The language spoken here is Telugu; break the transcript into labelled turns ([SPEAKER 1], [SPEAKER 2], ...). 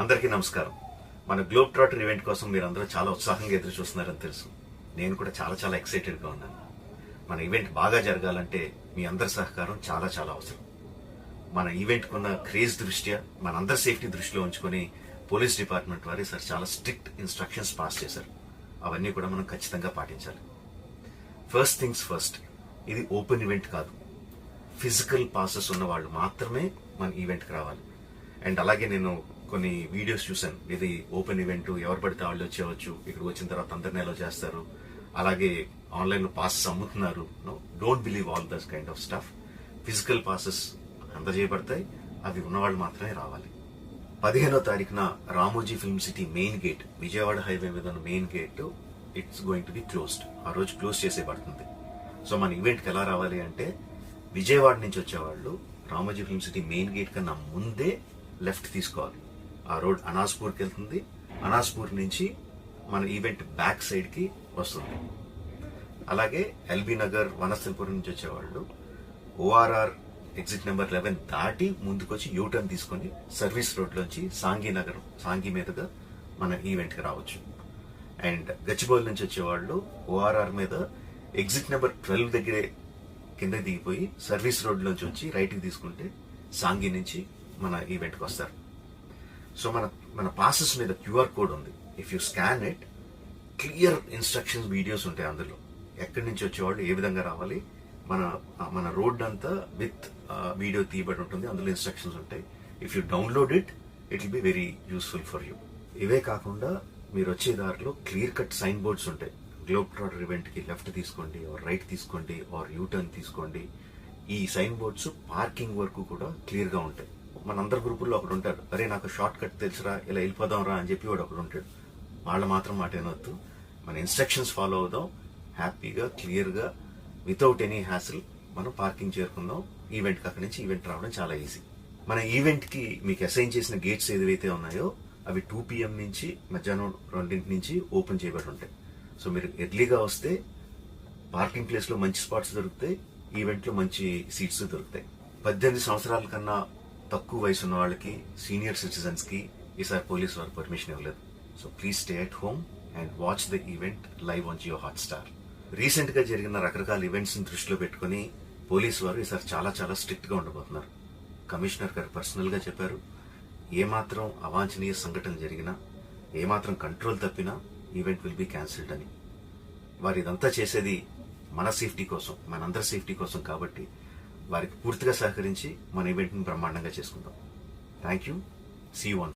[SPEAKER 1] అందరికీ నమస్కారం. మన గ్లోబ్ ట్రాటర్ ఈవెంట్ కోసం మీరందరూ చాలా ఉత్సాహంగా ఎదురు చూస్తున్నారని తెలుసు. నేను కూడా చాలా ఎక్సైటెడ్గా ఉన్నాను. మన ఈవెంట్ బాగా జరగాలంటే మీ అందరి సహకారం చాలా అవసరం. మన ఈవెంట్కి ఉన్న క్రేజ్ దృష్ట్యా మనందరి సేఫ్టీ దృష్టిలో ఉంచుకొని పోలీస్ డిపార్ట్మెంట్ వారు సార్ చాలా స్ట్రిక్ట్ ఇన్స్ట్రక్షన్స్ పాస్ చేశారు. అవన్నీ కూడా మనం ఖచ్చితంగా పాటించాలి. ఫస్ట్ థింగ్స్ ఫస్ట్, ఇది ఓపెన్ ఈవెంట్ కాదు. ఫిజికల్ పాసెస్ ఉన్న వాళ్ళు మాత్రమే మన ఈవెంట్కి రావాలి. అండ్ అలాగే నేను కొన్ని వీడియోస్ చూశాను. ఇది ఓపెన్ ఈవెంట్, ఎవరు పడితే వాళ్ళు వచ్చేవచ్చు, ఇక్కడికి వచ్చిన తర్వాత అందరిని ఎలా చేస్తారు, అలాగే ఆన్లైన్లో పాసెస్ అమ్ముతున్నారు. Don't believe all this kind of stuff. Physical passes అందజేయబడతాయి, అవి ఉన్నవాళ్ళు మాత్రమే రావాలి. 15వ తారీఖున Ramoji film city main gate, Vijayawada highway మీద ఉన్న main gate it's going to be closed. ఆ రోజు క్లోజ్ చేసేయబడుతుంది. సో మన ఈవెంట్కి ఎలా రావాలి అంటే, విజయవాడ నుంచి వచ్చేవాళ్ళు Ramoji film city main gate కన్నా ముందే లెఫ్ట్ తీసుకోవాలి. ఆ రోడ్ అనాస్పూర్కి వెళ్తుంది. అనాస్పూర్ నుంచి మన ఈవెంట్ బ్యాక్ సైడ్ కి వస్తుంది. అలాగే ఎల్బీ నగర్, వనస్థలపురం నుంచి వచ్చేవాళ్ళు ఓఆర్ఆర్ ఎగ్జిట్ నెంబర్ 11 దాటి ముందుకొచ్చి యూటర్న్ తీసుకొని సర్వీస్ రోడ్ లోంచి సాంఘీ మీదుగా మన ఈవెంట్ కి రావచ్చు. అండ్ గచ్చిబౌలి నుంచి వచ్చేవాళ్ళు ఓఆర్ఆర్ మీద ఎగ్జిట్ నెంబర్ 12 దగ్గరే కింద దిగిపోయి సర్వీస్ రోడ్ లోంచి వచ్చి రైట్ కి తీసుకుంటే సాంఘీ నుంచి మన ఈవెంట్ కి వస్తారు. సో మన పాసెస్ మీద క్యూఆర్ కోడ్ ఉంది. If you scan it, clear instructions videos ఉంటాయి అందులో. ఎక్కడి నుంచి వచ్చేవాళ్ళు ఏ విధంగా రావాలి, మన రోడ్ అంతా విత్ వీడియో తీయబడి ఉంటుంది. అందులో ఇన్స్ట్రక్షన్స్ ఉంటాయి. If you download it will be very useful for you. ఇవే కాకుండా మీరు వచ్చే దారిలో క్లియర్ కట్ సైన్ బోర్డ్స్ ఉంటాయి. గ్లోబ్ ట్రాటర్ ఈవెంట్ కి లెఫ్ట్ తీసుకోండి, ఆర్ రైట్ తీసుకోండి, ఆర్ యూటర్న్ తీసుకోండి. ఈ సైన్ బోర్డ్స్ పార్కింగ్ వరకు కూడా క్లియర్ గా ఉంటాయి. మనందరి గ్రూపుల్లో ఒకడు ఉంటాడు, అరే నాకు షార్ట్ కట్ తెలుసురా, ఇలా వెళ్ళిపోదాం రా అని చెప్పి వాడు ఒకడు ఉంటాడు. వాళ్ళు మాత్రం మాట వినొద్దు. మన ఇన్స్ట్రక్షన్స్ ఫాలో అవుదాం. హ్యాపీగా క్లియర్గా వితౌట్ ఎనీ హ్యాసిల్ మనం పార్కింగ్ చేరుకుందాం. ఈవెంట్కి అక్కడి నుంచి ఈవెంట్ రావడం చాలా ఈజీ. మన ఈవెంట్ కి మీకు అసైన్ చేసిన గేట్స్ ఏదైతే ఉన్నాయో అవి 2 PM నుంచి మధ్యాహ్నం 2 నుంచి ఓపెన్ చేయబడి ఉంటాయి. సో మీరు ఎర్లీగా వస్తే పార్కింగ్ ప్లేస్ లో మంచి స్పాట్స్ దొరుకుతాయి, ఈవెంట్ లో మంచి సీట్స్ దొరుకుతాయి. 18 సంవత్సరాల కన్నా తక్కువ వయసు ఉన్న వాళ్ళకి, సీనియర్ సిటిజన్స్ కి ఈసారి పోలీసు వారు పర్మిషన్ ఇవ్వలేదు. So please stay at home and watch the event live on Jio Hotstar. Recent గా జరిగిన రకరకాల ఈవెంట్స్ ని దృష్టిలో పెట్టుకుని పోలీసు వారు ఈసారి చాలా స్ట్రిక్ట్ గా ఉండబోతున్నారు. కమిషనర్ గారు పర్సనల్ గా చెప్పారు, ఏమాత్రం అవాంఛనీయ సంఘటన జరిగినా, ఏమాత్రం కంట్రోల్ తప్పినా ఈవెంట్ విల్ బి క్యాన్సిల్డ్ అని. వారు ఇదంతా చేసేది మన సేఫ్టీ కోసం, మనందరి సేఫ్టీ కోసం కాబట్టి వారికి పూర్తిగా సహకరించి మన ఈవెంట్ని బ్రహ్మాండంగా చేసుకుందాం. Thank you. See you on